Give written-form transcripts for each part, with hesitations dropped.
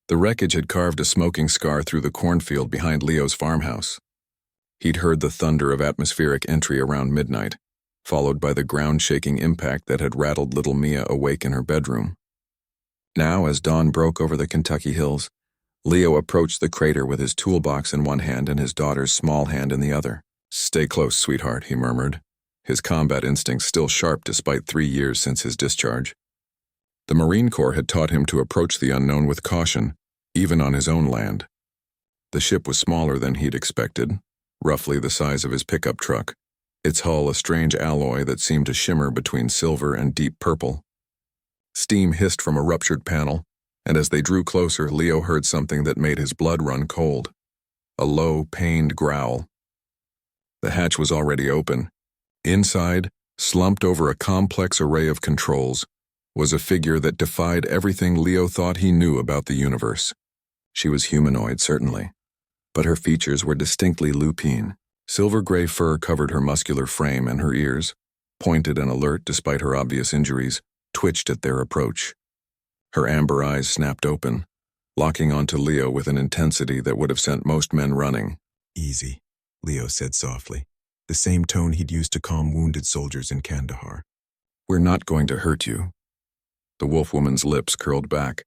The wreckage had carved a smoking scar through the cornfield behind Leo's farmhouse. He'd heard the thunder of atmospheric entry around midnight, followed by the ground-shaking impact that had rattled little Mia awake in her bedroom. Now, as dawn broke over the Kentucky hills, Leo approached the crater with his toolbox in one hand and his daughter's small hand in the other. "Stay close, sweetheart," he murmured, his combat instincts still sharp despite 3 years since his discharge. The Marine Corps had taught him to approach the unknown with caution, even on his own land. The ship was smaller than he'd expected, roughly the size of his pickup truck, its hull a strange alloy that seemed to shimmer between silver and deep purple. Steam hissed from a ruptured panel, and as they drew closer, Leo heard something that made his blood run cold. A low, pained growl. The hatch was already open. Inside, slumped over a complex array of controls, was a figure that defied everything Leo thought he knew about the universe. She was humanoid, certainly, but her features were distinctly lupine. Silver-gray fur covered her muscular frame, and her ears, pointed and alert despite her obvious injuries, twitched at their approach. Her amber eyes snapped open, locking onto Leo with an intensity that would have sent most men running. "Easy," Leo said softly, the same tone he'd used to calm wounded soldiers in Kandahar. "We're not going to hurt you." The wolf-woman's lips curled back,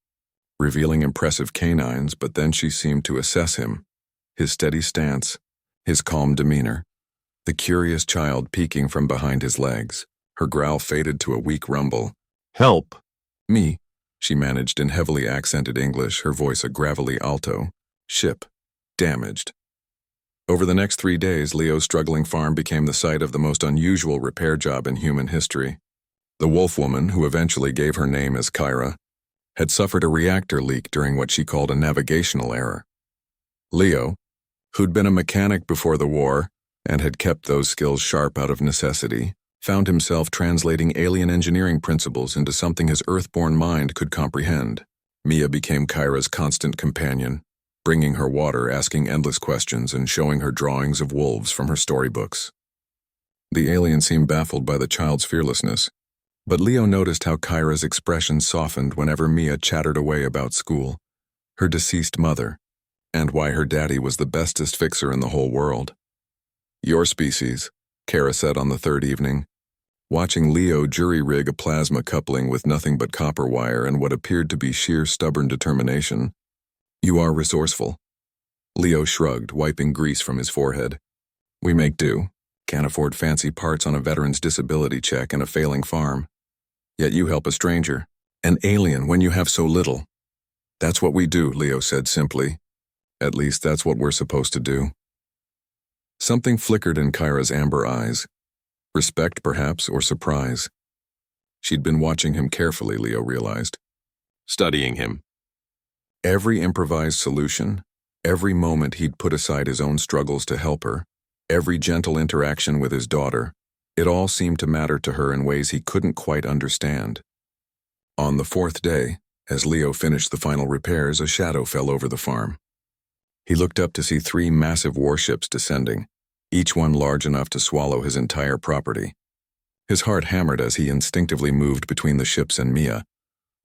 revealing impressive canines, but then she seemed to assess him, his steady stance, his calm demeanor, the curious child peeking from behind his legs. Her growl faded to a weak rumble. "Help!" "Me," she managed in heavily accented English, her voice a gravelly alto. "Ship. Damaged." Over the next 3 days, Leo's struggling farm became the site of the most unusual repair job in human history. The wolf-woman, who eventually gave her name as Kyra, had suffered a reactor leak during what she called a navigational error. Leo, who'd been a mechanic before the war and had kept those skills sharp out of necessity, found himself translating alien engineering principles into something his earthborn mind could comprehend. Mia became Kyra's constant companion, bringing her water, asking endless questions, and showing her drawings of wolves from her storybooks. The alien seemed baffled by the child's fearlessness, but Leo noticed how Kyra's expression softened whenever Mia chattered away about school, her deceased mother, and why her daddy was the bestest fixer in the whole world. "Your species," Kara said on the 3rd evening, watching Leo jury-rig a plasma coupling with nothing but copper wire and what appeared to be sheer stubborn determination. "You are resourceful." Leo shrugged, wiping grease from his forehead. "We make do. Can't afford fancy parts on a veteran's disability check and a failing farm. Yet you help a stranger, an alien, when you have so little." "That's what we do," Leo said simply. "At least that's what we're supposed to do." Something flickered in Kyra's amber eyes. Respect, perhaps, or surprise. She'd been watching him carefully, Leo realized. Studying him. Every improvised solution, every moment he'd put aside his own struggles to help her, every gentle interaction with his daughter, it all seemed to matter to her in ways he couldn't quite understand. On the 4th day, as Leo finished the final repairs, a shadow fell over the farm. He looked up to see 3 massive warships descending, each one large enough to swallow his entire property. His heart hammered as he instinctively moved between the ships and Mia,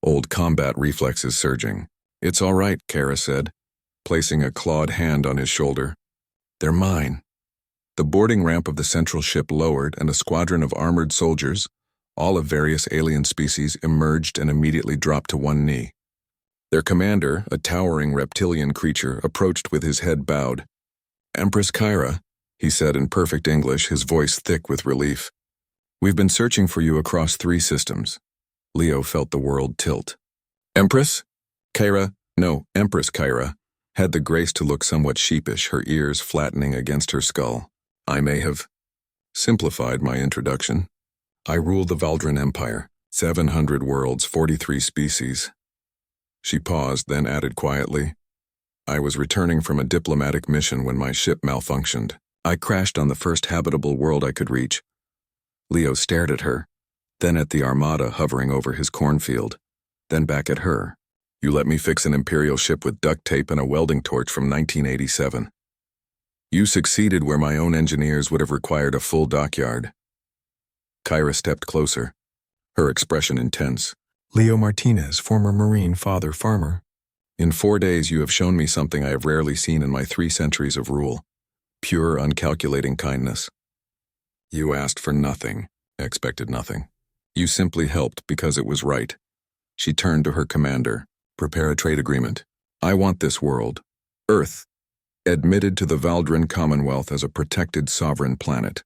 old combat reflexes surging. "It's all right," Kara said, placing a clawed hand on his shoulder. "They're mine." The boarding ramp of the central ship lowered, and a squadron of armored soldiers, all of various alien species, emerged and immediately dropped to one knee. Their commander, a towering reptilian creature, approached with his head bowed. "Empress Kyra," he said in perfect English, his voice thick with relief. "We've been searching for you across 3 systems." Leo felt the world tilt. "Empress?" Empress Kyra, had the grace to look somewhat sheepish, her ears flattening against her skull. "I may have simplified my introduction. I rule the Valdran Empire, 700 worlds, 43 species." She paused, then added quietly, "I was returning from a diplomatic mission when my ship malfunctioned. I crashed on the first habitable world I could reach." Leo stared at her, then at the armada hovering over his cornfield, then back at her. "You let me fix an Imperial ship with duct tape and a welding torch from 1987. You succeeded where my own engineers would have required a full dockyard." Kyra stepped closer, her expression intense. "Leo Martinez, former Marine, father farmer." In 4 days you have shown me something I have rarely seen in my 3 centuries of rule. Pure, uncalculating kindness. You asked for nothing, expected nothing. You simply helped because it was right. She turned to her commander. Prepare a trade agreement. I want this world, Earth, admitted to the Valdrin Commonwealth as a protected sovereign planet.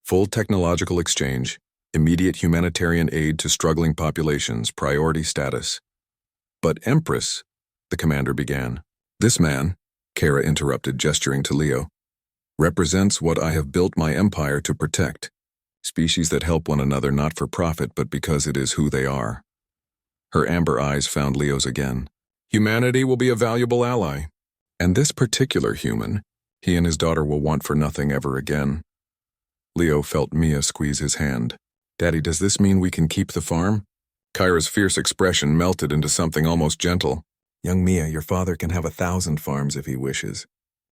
Full technological exchange, immediate humanitarian aid to struggling populations, priority status. But Empress, the commander began. This man, Kara interrupted, gesturing to Leo, represents what I have built my empire to protect. Species that help one another not for profit but because it is who they are. Her amber eyes found Leo's again. Humanity will be a valuable ally. And this particular human, he and his daughter will want for nothing ever again. Leo felt Mia squeeze his hand. Daddy, does this mean we can keep the farm? Kyra's fierce expression melted into something almost gentle. Young Mia, your father can have 1,000 farms if he wishes.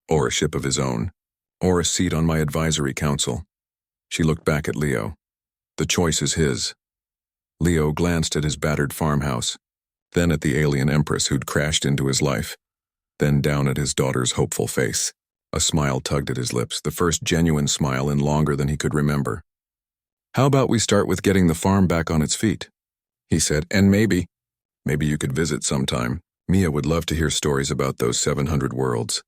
Or a ship of his own. Or a seat on my advisory council. She looked back at Leo. The choice is his. Leo glanced at his battered farmhouse, then at the alien empress who'd crashed into his life, then down at his daughter's hopeful face. A smile tugged at his lips, the first genuine smile in longer than he could remember. How about we start with getting the farm back on its feet? He said, and maybe you could visit sometime. Mia would love to hear stories about those 700 worlds.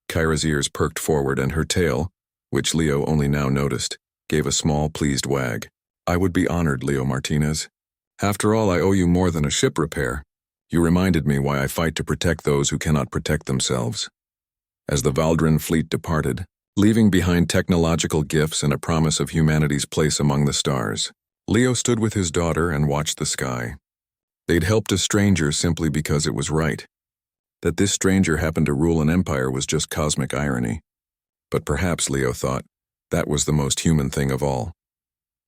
Kyra's ears perked forward and her tail, which Leo only now noticed, gave a small, pleased wag. I would be honored, Leo Martinez. After all, I owe you more than a ship repair. You reminded me why I fight to protect those who cannot protect themselves. As the Valdrin fleet departed, leaving behind technological gifts and a promise of humanity's place among the stars, Leo stood with his daughter and watched the sky. They'd helped a stranger simply because it was right. That this stranger happened to rule an empire was just cosmic irony. But perhaps, Leo thought, that was the most human thing of all.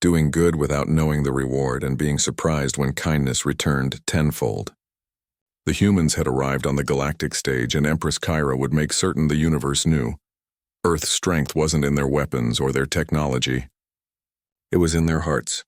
Doing good without knowing the reward and being surprised when kindness returned tenfold. The humans had arrived on the galactic stage and Empress Kyra would make certain the universe knew. Earth's strength wasn't in their weapons or their technology. It was in their hearts.